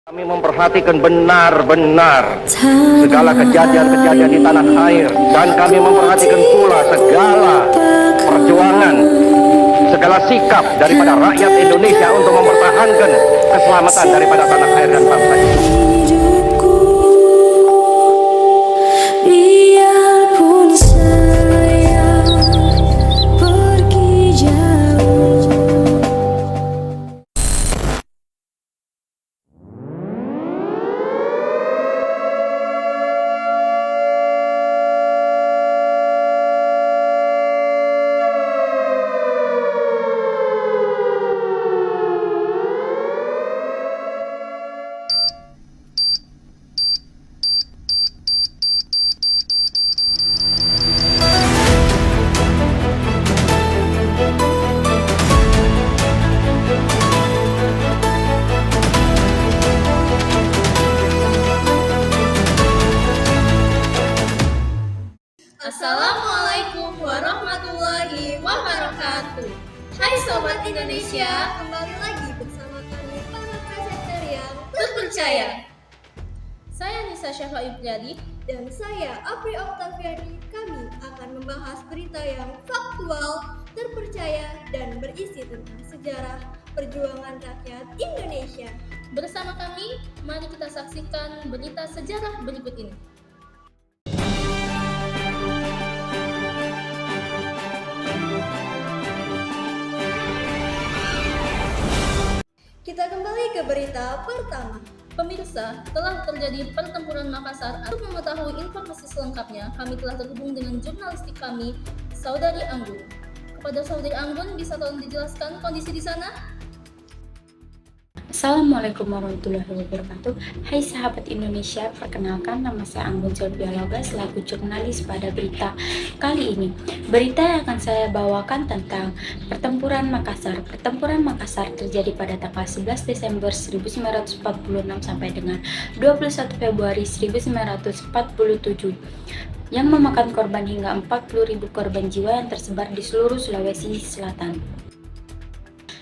Kami memperhatikan benar-benar segala kejadian-kejadian di tanah air, dan kami memperhatikan pula segala perjuangan, segala sikap daripada rakyat Indonesia untuk mempertahankan keselamatan daripada tanah air dan bangsa ini. Biarpun saya pergi jauh. Assalamualaikum warahmatullahi wabarakatuh. Hai Sobat Indonesia, Kembali lagi bersama kami para presenter yang terpercaya. Saya Nisa Syafa Ibradi. dan saya Apri Oktaviani. Kami akan membahas berita yang faktual, terpercaya, dan berisi tentang sejarah perjuangan rakyat Indonesia. Bersama kami, mari kita saksikan berita sejarah berikut ini. Kita kembali ke berita pertama. Pemirsa, telah terjadi pertempuran Makassar. Untuk mengetahui informasi selengkapnya, kami telah terhubung dengan jurnalistik kami, Saudari Anggun. Kepada Saudari Anggun, bisa tolong dijelaskan kondisi di sana? Assalamualaikum warahmatullahi wabarakatuh. Hai sahabat Indonesia, perkenalkan nama saya Anggun Sylvia Loga selaku jurnalis pada berita kali ini. Berita yang akan saya bawakan tentang pertempuran Makassar. Pertempuran Makassar terjadi pada tanggal 11 Desember 1946 sampai dengan 21 Februari 1947 yang memakan korban hingga 40.000 korban jiwa yang tersebar di seluruh Sulawesi Selatan.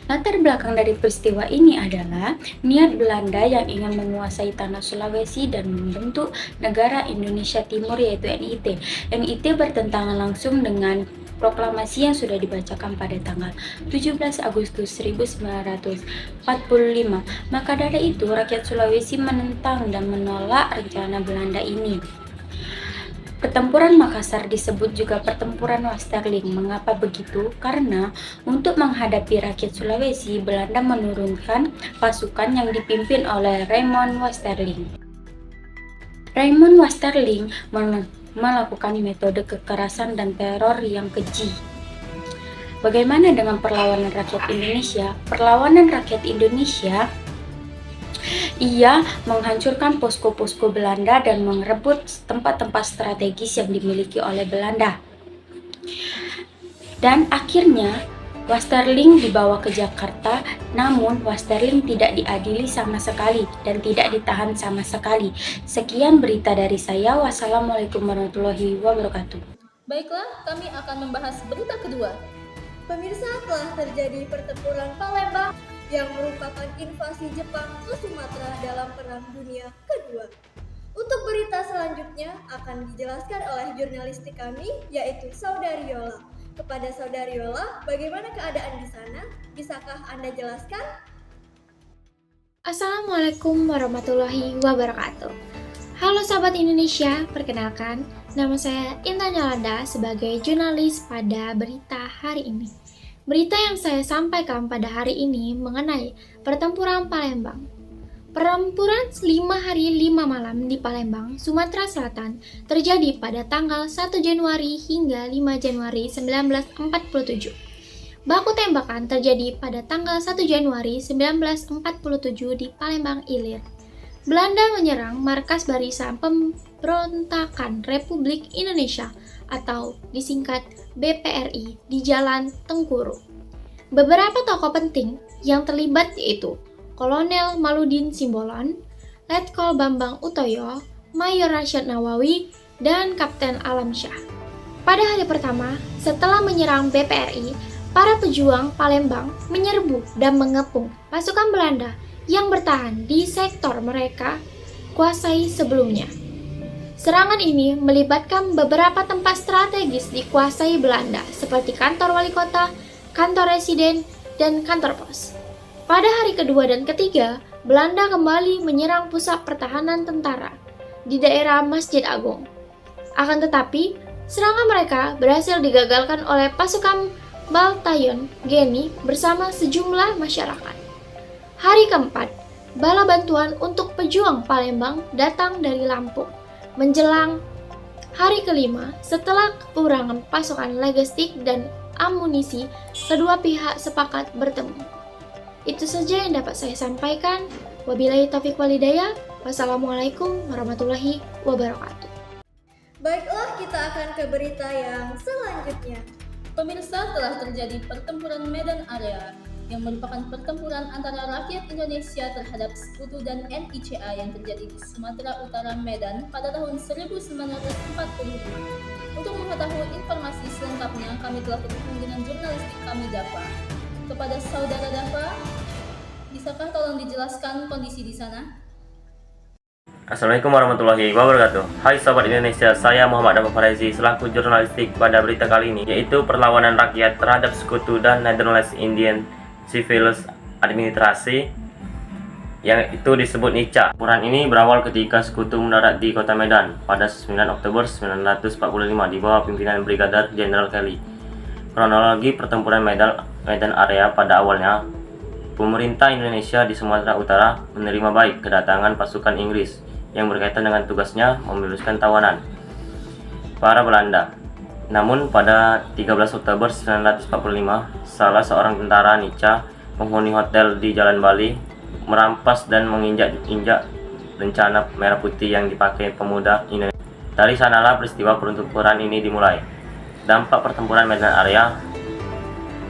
Latar belakang dari peristiwa ini adalah niat Belanda yang ingin menguasai tanah Sulawesi dan membentuk negara Indonesia Timur yaitu NIT. NIT bertentangan langsung dengan proklamasi yang sudah dibacakan pada tanggal 17 Agustus 1945. Maka dari itu rakyat Sulawesi menentang dan menolak rencana Belanda ini. Pertempuran Makassar disebut juga pertempuran Westerling. Mengapa begitu? Karena untuk menghadapi rakyat Sulawesi, Belanda menurunkan pasukan yang dipimpin oleh Raymond Westerling. Raymond Westerling melakukan metode kekerasan dan teror yang keji. Bagaimana dengan perlawanan rakyat Indonesia? Perlawanan rakyat Indonesia, ia menghancurkan posko-posko Belanda dan merebut tempat-tempat strategis yang dimiliki oleh Belanda. Dan akhirnya Westerling dibawa ke Jakarta, namun Westerling tidak diadili sama sekali dan tidak ditahan sama sekali. Sekian berita dari saya. Wassalamualaikum warahmatullahi wabarakatuh. Baiklah, kami akan membahas berita kedua. Pemirsa, telah terjadi pertempuran Palembang yang merupakan invasi Jepang ke Sumatera dalam Perang Dunia Kedua. Untuk berita selanjutnya akan dijelaskan oleh jurnalistik kami, yaitu Saudari Yola. Kepada Saudari Yola, bagaimana keadaan di sana? Bisakah Anda jelaskan? Assalamualaikum warahmatullahi wabarakatuh. Halo Sobat Indonesia, perkenalkan nama saya Intan Yolanda sebagai jurnalis pada berita hari ini. Berita yang saya sampaikan pada hari ini mengenai pertempuran Palembang. Pertempuran 5 hari 5 malam di Palembang, Sumatera Selatan terjadi pada tanggal 1 Januari hingga 5 Januari 1947. Baku tembakan terjadi pada tanggal 1 Januari 1947 di Palembang Ilir. Belanda menyerang markas Barisan Pemberontakan Republik Indonesia atau disingkat BPRI di Jalan Tengkuru. Beberapa tokoh penting yang terlibat yaitu Kolonel Maludin Simbolon, Letkol Bambang Utoyo, Mayor Rasyad Nawawi, dan Kapten Alamsyah. Pada hari pertama, setelah menyerang BPRI, para pejuang Palembang menyerbu dan mengepung pasukan Belanda yang bertahan di sektor mereka kuasai sebelumnya. Serangan ini melibatkan beberapa tempat strategis dikuasai Belanda seperti kantor wali kota, kantor residen, dan kantor pos. Pada hari kedua dan ketiga, Belanda kembali menyerang pusat pertahanan tentara di daerah Masjid Agung. Akan tetapi, serangan mereka berhasil digagalkan oleh pasukan Batayon Geni bersama sejumlah masyarakat. Hari keempat, bala bantuan untuk pejuang Palembang datang dari Lampung. Menjelang hari kelima, setelah kekurangan pasokan logistik dan amunisi, kedua pihak sepakat bertemu. Itu saja yang dapat saya sampaikan. Wabillahi taufiq walhidayah. Wassalamualaikum warahmatullahi wabarakatuh. Baiklah, kita akan ke berita yang selanjutnya. Pemirsa, telah terjadi pertempuran Medan Area yang merupakan pertempuran antara rakyat Indonesia terhadap Sekutu dan NICA yang terjadi di Sumatera Utara Medan pada tahun 1945. Untuk mengetahui informasi selengkapnya, kami telah terhubung dengan jurnalistik kami Dafa. Kepada saudara Dafa, bisakah tolong dijelaskan kondisi di sana? Assalamualaikum warahmatullahi wabarakatuh. Hai Sobat Indonesia, saya Muhammad Dafa Farezi selaku jurnalistik pada berita kali ini, yaitu perlawanan rakyat terhadap Sekutu dan Netherlands Indian Civil Administrasi yang itu disebut NICA. Pertempuran ini berawal ketika Sekutu mendarat di kota Medan pada 9 Oktober 1945 di bawah pimpinan Brigadir Jenderal Kelly. Kronologi pertempuran Medan Area: pada awalnya, pemerintah Indonesia di Sumatera Utara menerima baik kedatangan pasukan Inggris yang berkaitan dengan tugasnya membebaskan tawanan para Belanda. Namun pada 13 Oktober 1945, salah seorang tentara NICA penghuni hotel di Jalan Bali merampas dan menginjak-injak rencana merah putih yang dipakai pemuda Indonesia. Dari sanalah peristiwa pertempuran ini dimulai. Dampak pertempuran Medan Area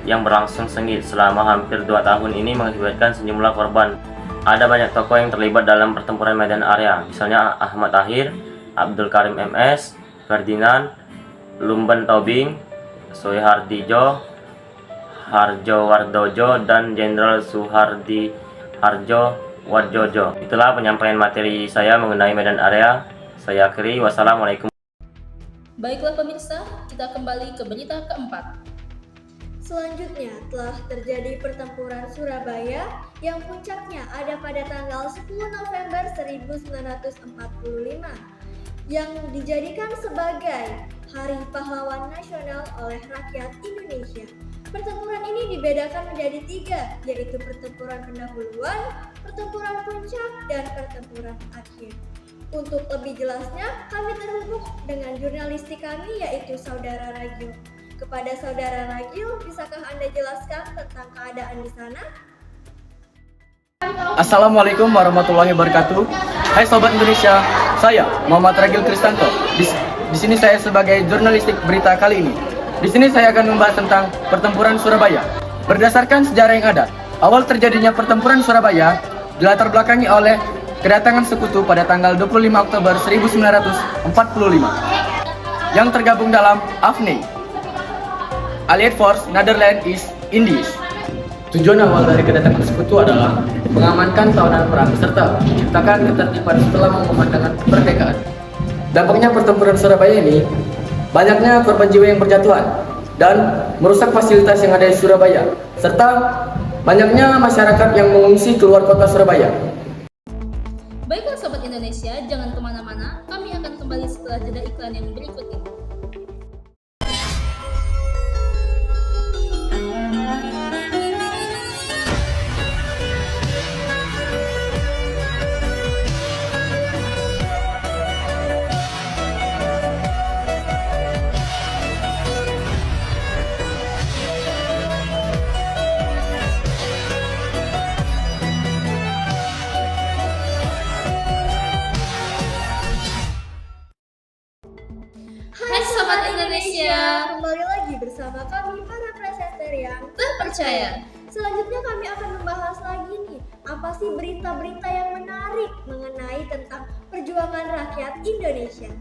yang berlangsung sengit selama hampir 2 tahun ini mengakibatkan sejumlah korban. Ada banyak tokoh yang terlibat dalam pertempuran Medan Area, misalnya Ahmad Tahir, Abdul Karim MS, Ferdinand, Lumban Tobing, Soehardijo, Harjo Wardojo, dan Jenderal Suhardi Harjo Wadjojo. Itulah penyampaian materi saya mengenai Medan Area. Saya akhiri. Wassalamualaikum. Baiklah pemirsa, kita kembali ke berita keempat. Selanjutnya, telah terjadi pertempuran Surabaya yang puncaknya ada pada tanggal 10 November 1945 yang dijadikan sebagai Hari Pahlawan Nasional oleh rakyat Indonesia. Pertempuran ini dibedakan menjadi 3, yaitu pertempuran pendahuluan, pertempuran puncak, dan pertempuran akhir. Untuk lebih jelasnya, kami terhubung dengan jurnalistik kami, yaitu Saudara Ragil. Kepada Saudara Ragil, bisakah Anda jelaskan tentang keadaan di sana? Assalamualaikum warahmatullahi wabarakatuh. Hai Sobat Indonesia, saya Muhammad Ragil Kristanto. Di sini saya sebagai jurnalistik berita kali ini. Di sini saya akan membahas tentang pertempuran Surabaya. Berdasarkan sejarah yang ada, awal terjadinya pertempuran Surabaya dilatar belakangi oleh kedatangan Sekutu pada tanggal 25 Oktober 1945 yang tergabung dalam AFNI, Allied Force Netherlands East Indies. Tujuan awal dari kedatangan Sekutu adalah mengamankan tawanan perang serta menciptakan ketertiban setelah mengumandangkan kemerdekaan. Dampaknya pertempuran Surabaya ini banyaknya korban jiwa yang berjatuhan dan merusak fasilitas yang ada di Surabaya, serta banyaknya masyarakat yang mengungsi keluar kota Surabaya. Baiklah Sobat Indonesia, jangan kemana-mana, kami akan kembali setelah jeda iklan yang berikut ini. Hai Sobat Indonesia, Kembali lagi bersama kami para presenter yang terpercaya. Selanjutnya kami akan membahas lagi nih, apa sih berita-berita yang menarik mengenai tentang perjuangan rakyat Indonesia.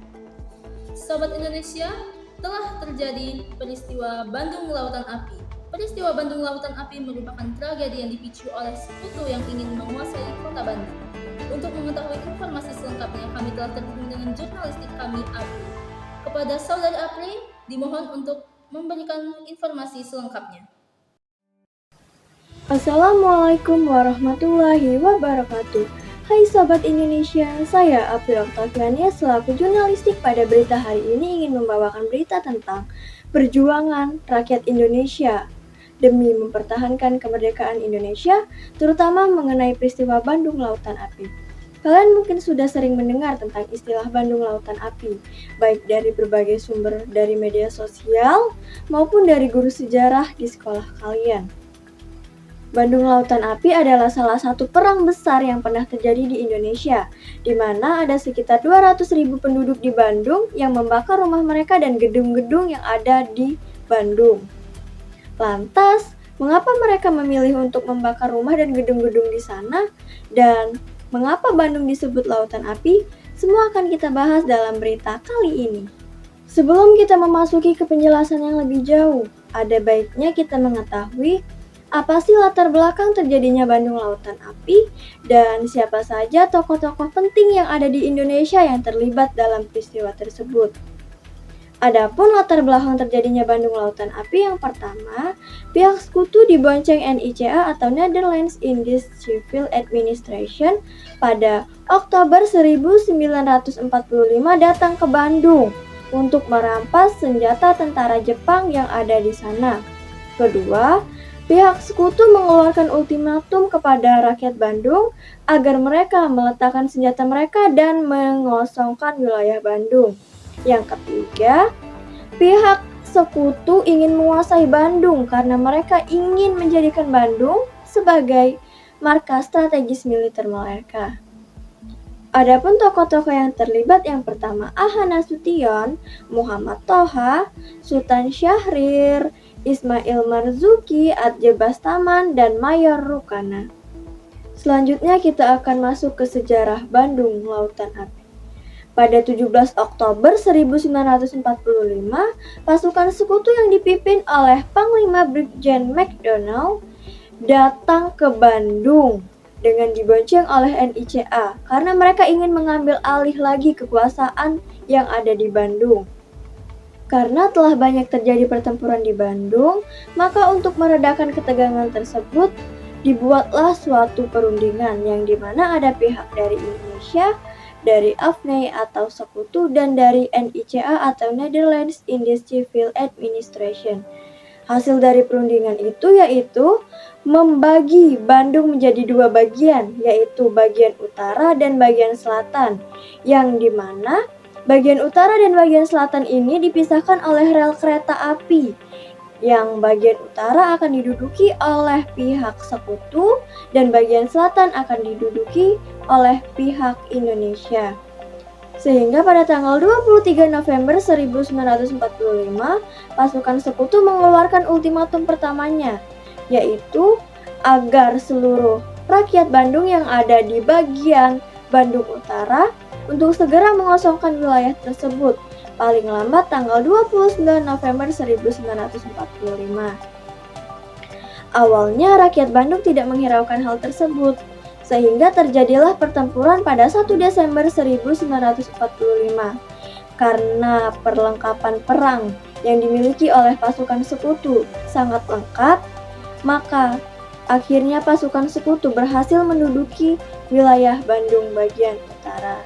Sobat Indonesia, telah terjadi peristiwa Bandung Lautan Api Peristiwa Bandung Lautan Api merupakan tragedi yang dipicu oleh sekutu yang ingin menguasai kota Bandung. Untuk mengetahui informasi selengkapnya, kami telah terhubung dengan jurnalistik kami, Apri. Kepada Saudari Apri, dimohon untuk memberikan informasi selengkapnya. Assalamualaikum warahmatullahi wabarakatuh. Hai Sobat Indonesia, saya April Octaviania selaku jurnalistik pada berita hari ini ingin membawakan berita tentang perjuangan rakyat Indonesia demi mempertahankan kemerdekaan Indonesia, terutama mengenai peristiwa Bandung Lautan Api. Kalian mungkin sudah sering mendengar tentang istilah Bandung Lautan Api, baik dari berbagai sumber dari media sosial maupun dari guru sejarah di sekolah kalian. Bandung Lautan Api adalah salah satu perang besar yang pernah terjadi di Indonesia, di mana ada sekitar 200.000 penduduk di Bandung yang membakar rumah mereka dan gedung-gedung yang ada di Bandung. Lantas, mengapa mereka memilih untuk membakar rumah dan gedung-gedung di sana? Dan mengapa Bandung disebut Lautan Api? Semua akan kita bahas dalam berita kali ini. Sebelum kita memasuki ke penjelasan yang lebih jauh, ada baiknya kita mengetahui apa sih latar belakang terjadinya Bandung Lautan Api dan siapa saja tokoh-tokoh penting yang ada di Indonesia yang terlibat dalam peristiwa tersebut. Adapun latar belakang terjadinya Bandung Lautan Api yang pertama, pihak sekutu dibonceng NICA atau Netherlands Indies Civil Administration pada Oktober 1945 datang ke Bandung untuk merampas senjata tentara Jepang yang ada di sana. Kedua, pihak sekutu mengeluarkan ultimatum kepada rakyat Bandung agar mereka meletakkan senjata mereka dan mengosongkan wilayah Bandung. Yang ketiga, pihak sekutu ingin menguasai Bandung karena mereka ingin menjadikan Bandung sebagai markas strategis militer mereka. Adapun tokoh-tokoh yang terlibat yang pertama Aha Nasution, Muhammad Toha, Sultan Syahrir, Ismail Marzuki, Atje Bastaman, dan Mayor Rukana. Selanjutnya kita akan masuk ke sejarah Bandung Lautan Api. Pada 17 Oktober 1945, pasukan sekutu yang dipimpin oleh Panglima Brigjen MacDonald datang ke Bandung dengan dibonceng oleh NICA karena mereka ingin mengambil alih lagi kekuasaan yang ada di Bandung. Karena telah banyak terjadi pertempuran di Bandung, maka untuk meredakan ketegangan tersebut, dibuatlah suatu perundingan yang dimana ada pihak dari Indonesia, dari AFNI atau Sekutu, dan dari NICA atau Netherlands Indies Civil Administration. Hasil dari perundingan itu yaitu membagi Bandung menjadi dua bagian, yaitu bagian utara dan bagian selatan, yang dimana bagian utara dan bagian selatan ini dipisahkan oleh rel kereta api, yang bagian utara akan diduduki oleh pihak sekutu dan bagian selatan akan diduduki oleh pihak Indonesia. Sehingga pada tanggal 23 November 1945, pasukan sekutu mengeluarkan ultimatum pertamanya, yaitu agar seluruh rakyat Bandung yang ada di bagian Bandung Utara untuk segera mengosongkan wilayah tersebut, paling lambat tanggal 29 November 1945. Awalnya rakyat Bandung tidak menghiraukan hal tersebut, sehingga terjadilah pertempuran pada 1 Desember 1945. Karena perlengkapan perang yang dimiliki oleh pasukan sekutu sangat lengkap, maka akhirnya pasukan sekutu berhasil menduduki wilayah Bandung bagian utara.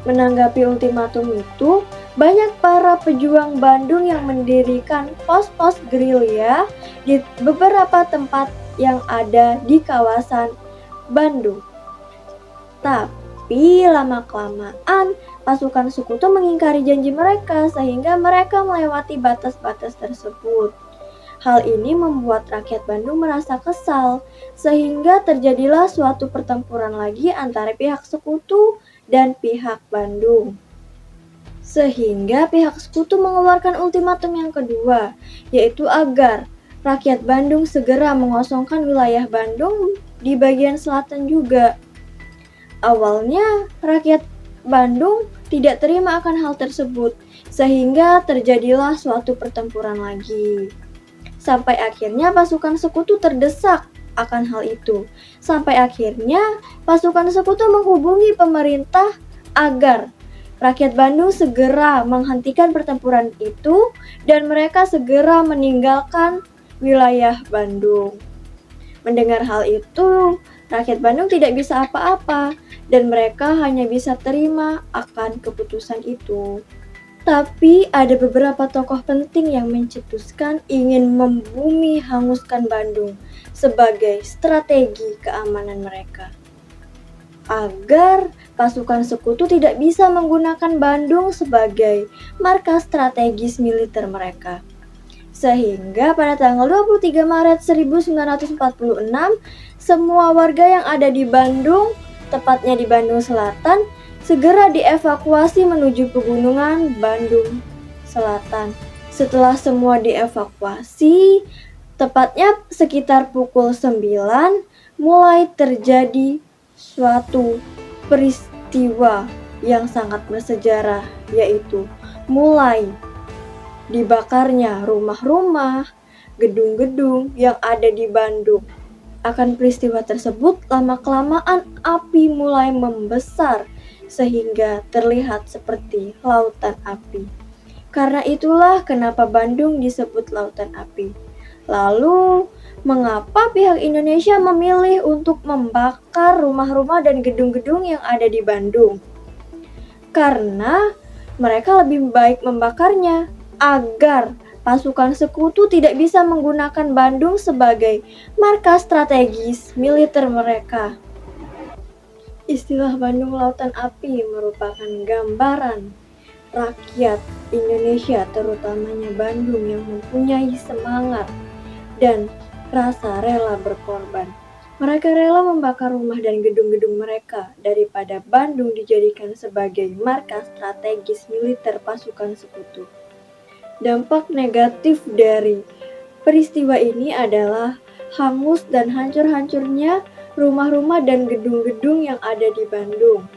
Menanggapi ultimatum itu, banyak para pejuang Bandung yang mendirikan pos-pos gerilya di beberapa tempat yang ada di kawasan Bandung. Tapi lama-kelamaan pasukan sekutu mengingkari janji mereka sehingga mereka melewati batas-batas tersebut. Hal ini membuat rakyat Bandung merasa kesal sehingga terjadilah suatu pertempuran lagi antara pihak sekutu dan pihak Bandung. Sehingga pihak sekutu mengeluarkan ultimatum yang kedua, yaitu agar rakyat Bandung segera mengosongkan wilayah Bandung di bagian selatan juga. Awalnya rakyat Bandung tidak terima akan hal tersebut, sehingga terjadilah suatu pertempuran lagi. Sampai akhirnya pasukan sekutu terdesak akan hal itu. Sampai akhirnya pasukan sekutu menghubungi pemerintah agar rakyat Bandung segera menghentikan pertempuran itu dan mereka segera meninggalkan wilayah Bandung. Mendengar hal itu, rakyat Bandung tidak bisa apa-apa dan mereka hanya bisa terima akan keputusan itu. Tapi ada beberapa tokoh penting yang mencetuskan ingin membumi hanguskan Bandung sebagai strategi keamanan mereka. Agar pasukan sekutu tidak bisa menggunakan Bandung sebagai markas strategis militer mereka. Sehingga pada tanggal 23 Maret 1946, semua warga yang ada di Bandung, tepatnya di Bandung Selatan, segera dievakuasi menuju pegunungan Bandung Selatan. Setelah semua dievakuasi, tepatnya sekitar pukul 9, mulai terjadi suatu peristiwa yang sangat bersejarah, yaitu mulai dibakarnya rumah-rumah, gedung-gedung yang ada di Bandung. Akan peristiwa tersebut, lama-kelamaan api mulai membesar sehingga terlihat seperti lautan api. Karena itulah kenapa Bandung disebut lautan api. Lalu, mengapa pihak Indonesia memilih untuk membakar rumah-rumah dan gedung-gedung yang ada di Bandung? Karena mereka lebih baik membakarnya agar pasukan sekutu tidak bisa menggunakan Bandung sebagai markas strategis militer mereka. Istilah Bandung Lautan Api merupakan gambaran rakyat Indonesia, terutamanya Bandung, yang mempunyai semangat dan rasa rela berkorban. Mereka rela membakar rumah dan gedung-gedung mereka daripada Bandung dijadikan sebagai markas strategis militer pasukan sekutu. Dampak negatif dari peristiwa ini adalah hangus dan hancur-hancurnya rumah-rumah dan gedung-gedung yang ada di Bandung,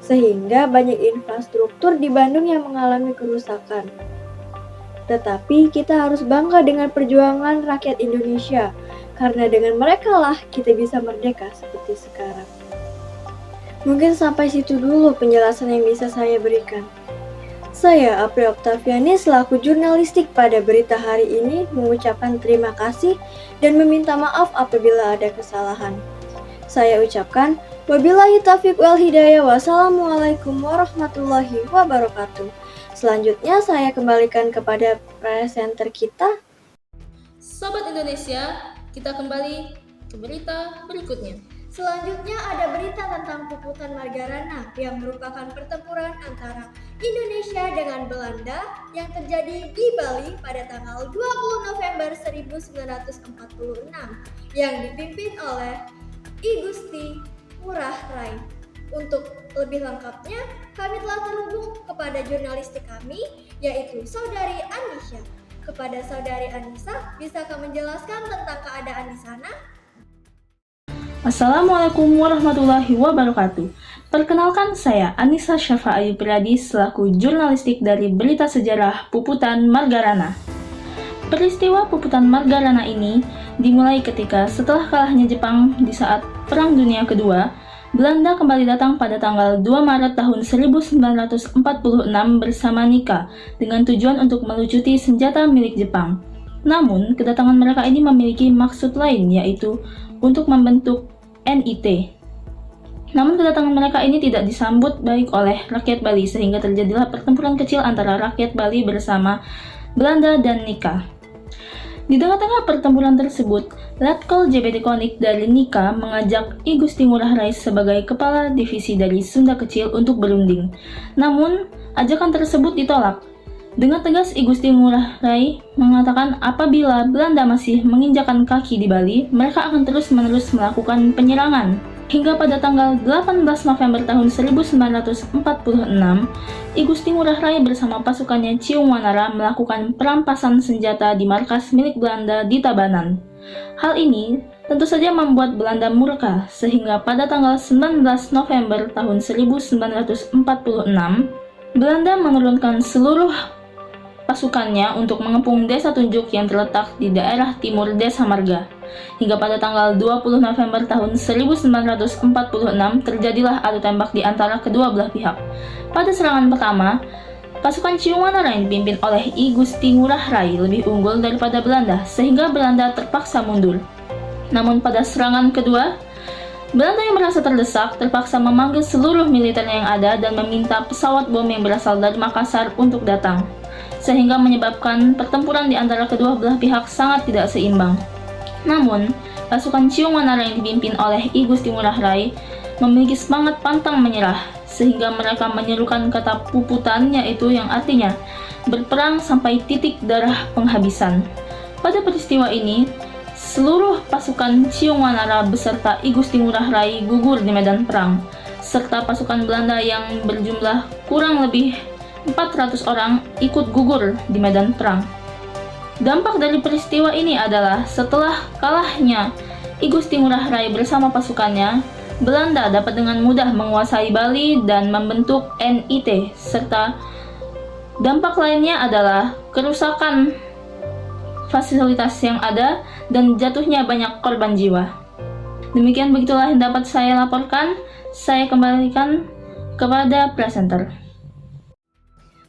sehingga banyak infrastruktur di Bandung yang mengalami kerusakan. Tetapi kita harus bangga dengan perjuangan rakyat Indonesia, karena dengan mereka lah kita bisa merdeka seperti sekarang. Mungkin sampai situ dulu penjelasan yang bisa saya berikan. Saya, April Oktaviani, selaku jurnalistik pada berita hari ini, mengucapkan terima kasih dan meminta maaf apabila ada kesalahan. Saya ucapkan, wabillahi taufiq wal hidayah, wassalamualaikum warahmatullahi wabarakatuh. Selanjutnya saya kembalikan kepada presenter kita. Sobat Indonesia, kita kembali ke berita berikutnya. Selanjutnya ada berita tentang Puputan Margarana yang merupakan pertempuran antara Indonesia dengan Belanda yang terjadi di Bali pada tanggal 20 November 1946 yang dipimpin oleh I Gusti Ngurah Rai. Untuk lebih lengkapnya, kami telah terhubung kepada jurnalistik kami, yaitu Saudari Anisha. Kepada Saudari Anissa, bisakah menjelaskan tentang keadaan di sana? Assalamualaikum warahmatullahi wabarakatuh. Perkenalkan, saya Anissa Syafa Ayu Priyadi selaku jurnalistik dari berita sejarah Puputan Margarana. Peristiwa Puputan Margarana ini dimulai ketika setelah kalahnya Jepang di saat Perang Dunia Kedua, Belanda kembali datang pada tanggal 2 Maret tahun 1946 bersama Nika dengan tujuan untuk melucuti senjata milik Jepang. Namun, kedatangan mereka ini memiliki maksud lain, yaitu untuk membentuk NIT. Namun kedatangan mereka ini tidak disambut baik oleh rakyat Bali sehingga terjadilah pertempuran kecil antara rakyat Bali bersama Belanda dan Nika. Di tengah-tengah pertempuran tersebut, Letkol JBT Konik dari Nika mengajak I Gusti Ngurah Rai sebagai kepala divisi dari Sunda Kecil untuk berunding. Namun, ajakan tersebut ditolak. Dengan tegas I Gusti Ngurah Rai mengatakan apabila Belanda masih menginjakan kaki di Bali, mereka akan terus-menerus melakukan penyerangan. Hingga pada tanggal 18 November tahun 1946, I Gusti Ngurah Rai bersama pasukannya Ciung Wanara melakukan perampasan senjata di markas milik Belanda di Tabanan. Hal ini tentu saja membuat Belanda murka, sehingga pada tanggal 19 November tahun 1946, Belanda menurunkan seluruh pasukannya untuk mengepung desa Tunjuk yang terletak di daerah timur Desa Marga. Hingga pada tanggal 20 November tahun 1946 terjadilah adu tembak di antara kedua belah pihak. Pada serangan pertama, pasukan Ciumanara yang dipimpin oleh I Gusti Ngurah Rai lebih unggul daripada Belanda sehingga Belanda terpaksa mundur. Namun pada serangan kedua, Belanda yang merasa terdesak terpaksa memanggil seluruh militernya yang ada dan meminta pesawat bom yang berasal dari Makassar untuk datang, sehingga menyebabkan pertempuran di antara kedua belah pihak sangat tidak seimbang. Namun, pasukan Ciumanara yang dipimpin oleh I Gusti Ngurah Rai memiliki semangat pantang menyerah, sehingga mereka menyerukan kata puputan, yaitu yang artinya berperang sampai titik darah penghabisan. Pada peristiwa ini, seluruh pasukan Ciumanara beserta I Gusti Ngurah Rai gugur di medan perang, serta pasukan Belanda yang berjumlah kurang lebih 400 orang ikut gugur di medan perang. Dampak dari peristiwa ini adalah setelah kalahnya I Gusti Ngurah Rai bersama pasukannya, Belanda dapat dengan mudah menguasai Bali dan membentuk NIT, serta dampak lainnya adalah kerusakan fasilitas yang ada dan jatuhnya banyak korban jiwa. Demikian begitulah yang dapat saya laporkan. Saya kembalikan kepada presenter.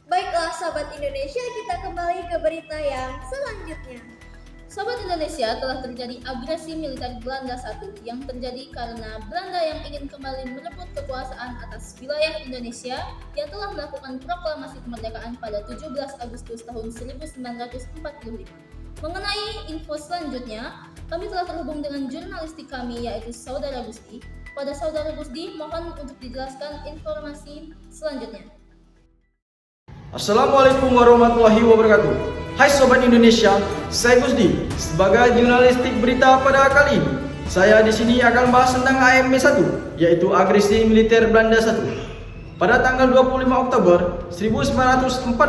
Baiklah sahabat Indonesia, kita kembali ke berita yang selanjutnya. Sobat Indonesia, telah terjadi agresi militer Belanda I yang terjadi karena Belanda yang ingin kembali merebut kekuasaan atas wilayah Indonesia yang telah melakukan proklamasi kemerdekaan pada 17 Agustus tahun 1945. Mengenai info selanjutnya, kami telah terhubung dengan jurnalistik kami, yaitu Saudara Gusti. Pada Saudara Gusti, mohon untuk dijelaskan informasi selanjutnya. Assalamualaikum warahmatullahi wabarakatuh. Hai Sobat Indonesia, saya Gusdi. Sebagai jurnalistik berita pada kali ini, saya di sini akan bahas tentang AMB 1, yaitu agresi militer Belanda I. Pada tanggal 25 Oktober 1945,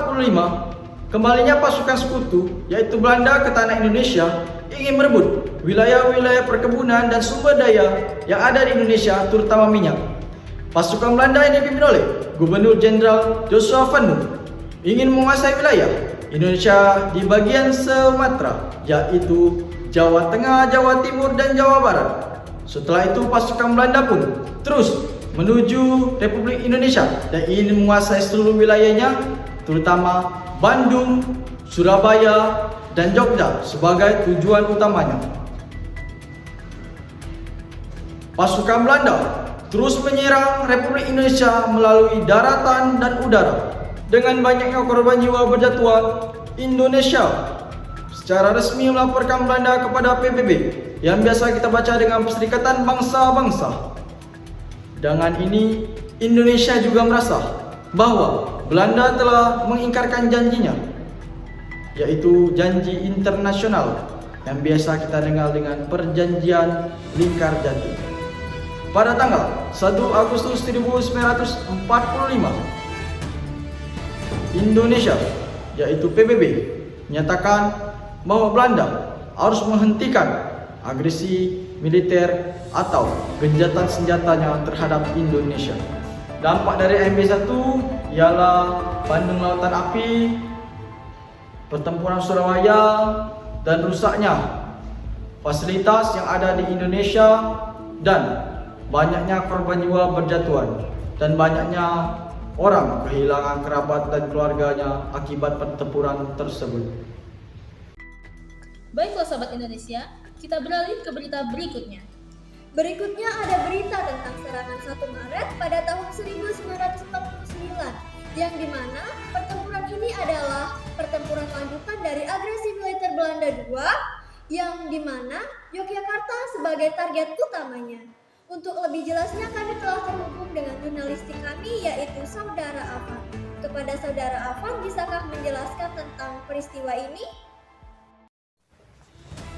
kembalinya pasukan sekutu, yaitu Belanda, ke tanah Indonesia ingin merebut wilayah-wilayah perkebunan dan sumber daya yang ada di Indonesia, terutama minyak. Pasukan Belanda yang dipimpin oleh Gubernur Jenderal Joshua van Moon ingin menguasai wilayah Indonesia di bagian Sumatera, yaitu Jawa Tengah, Jawa Timur, dan Jawa Barat. Setelah itu pasukan Belanda pun terus menuju Republik Indonesia dan ingin menguasai seluruh wilayahnya, terutama Bandung, Surabaya, dan Jogja sebagai tujuan utamanya. Pasukan Belanda terus menyerang Republik Indonesia melalui daratan dan udara. Dengan banyaknya korban jiwa berjatuhan, Indonesia secara resmi melaporkan Belanda kepada PBB yang biasa kita baca dengan Perserikatan Bangsa-Bangsa. Dengan ini, Indonesia juga merasa bahwa Belanda telah mengingkarkan janjinya, yaitu janji internasional yang biasa kita dengar dengan Perjanjian Lingkar Jati. Pada tanggal 1 Agustus 1945, Indonesia, yaitu PBB, menyatakan bahwa Belanda harus menghentikan agresi militer atau genjatan senjatanya terhadap Indonesia. Dampak dari AMB 1 ialah Bandung Lautan Api, pertempuran Surabaya, dan rusaknya fasilitas yang ada di Indonesia, dan banyaknya korban jiwa berjatuhan, dan banyaknya orang kehilangan kerabat dan keluarganya akibat pertempuran tersebut. Baiklah sahabat Indonesia, kita beralih ke berita berikutnya. Berikutnya ada berita tentang serangan 1 Maret pada tahun 1949, yang dimana pertempuran ini adalah pertempuran lanjutan dari agresi militer Belanda II, yang dimana Yogyakarta sebagai target utamanya. Untuk lebih jelasnya kami telah terhubung dengan jurnalistik kami, yaitu Saudara Afan. Kepada Saudara Afan, bisakah menjelaskan tentang peristiwa ini?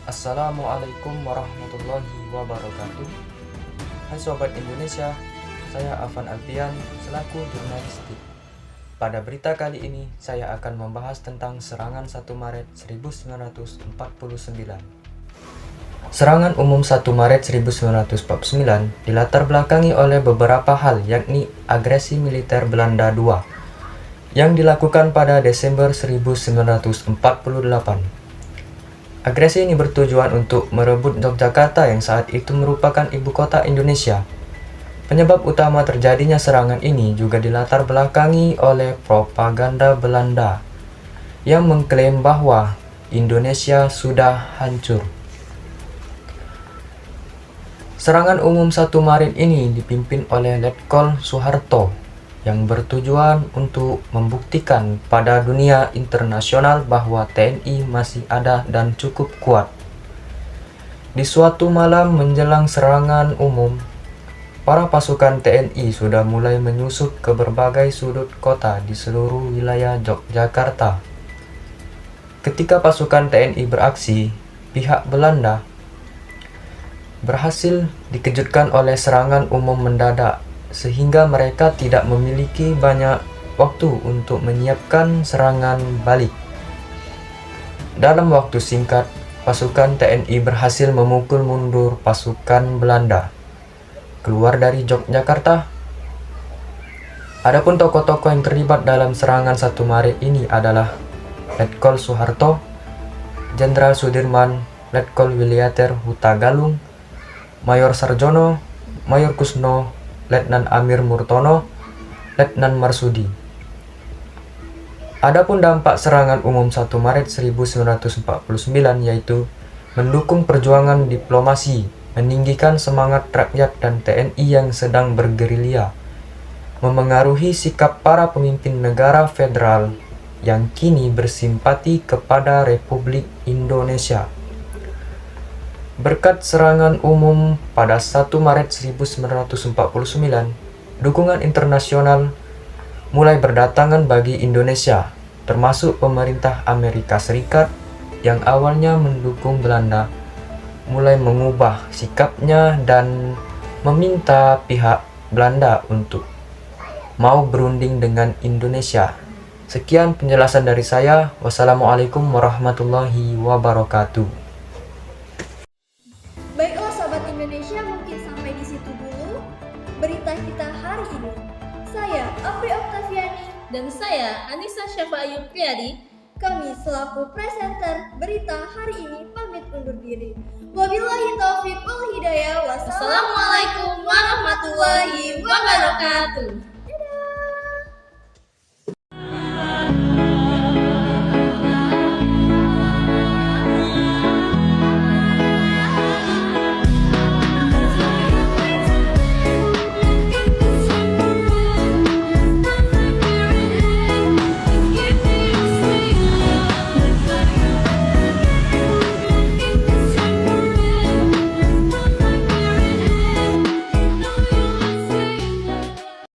Assalamualaikum warahmatullahi wabarakatuh. Hai Sobat Indonesia, saya Afan Alfian selaku jurnalistik. Pada berita kali ini, saya akan membahas tentang serangan 1 Maret 1949. Serangan umum 1 Maret 1949 dilatar belakangi oleh beberapa hal, yakni agresi militer Belanda II yang dilakukan pada Desember 1948. Agresi ini bertujuan untuk merebut Yogyakarta yang saat itu merupakan ibu kota Indonesia. Penyebab utama terjadinya serangan ini juga dilatar belakangi oleh propaganda Belanda yang mengklaim bahwa Indonesia sudah hancur. Serangan umum 1 Maret ini dipimpin oleh Letkol Soeharto yang bertujuan untuk membuktikan pada dunia internasional bahwa TNI masih ada dan cukup kuat. Di suatu malam menjelang serangan umum, para pasukan TNI sudah mulai menyusup ke berbagai sudut kota di seluruh wilayah Yogyakarta. Ketika pasukan TNI beraksi, pihak Belanda berhasil dikejutkan oleh serangan umum mendadak, sehingga mereka tidak memiliki banyak waktu untuk menyiapkan serangan balik. Dalam waktu singkat, pasukan TNI berhasil memukul mundur pasukan Belanda keluar dari Yogyakarta. Adapun tokoh-tokoh yang terlibat dalam serangan 1 Maret ini adalah Letkol Soeharto, Jenderal Sudirman, Letkol Wilyater Hutagalung, Mayor Sarjono, Mayor Kusno, Letnan Amir Murtono, Letnan Marsudi. Adapun dampak serangan umum 1 Maret 1949 yaitu mendukung perjuangan diplomasi, meninggikan semangat rakyat dan TNI yang sedang bergerilya, memengaruhi sikap para pemimpin negara federal yang kini bersimpati kepada Republik Indonesia. Berkat serangan umum pada 1 Maret 1949, dukungan internasional mulai berdatangan bagi Indonesia, termasuk pemerintah Amerika Serikat yang awalnya mendukung Belanda, mulai mengubah sikapnya dan meminta pihak Belanda untuk mau berunding dengan Indonesia. Sekian penjelasan dari saya. Wassalamualaikum warahmatullahi wabarakatuh. Baiklah sahabat Indonesia, mungkin sampai di situ dulu berita kita hari ini. Saya Apri Oktaviani Dan saya Anissa Syafa Ayu Priyadi. Kami selaku presenter berita hari ini pamit undur diri. Wabillahi taufiq wal hidayah. Wassalamualaikum warahmatullahi wabarakatuh.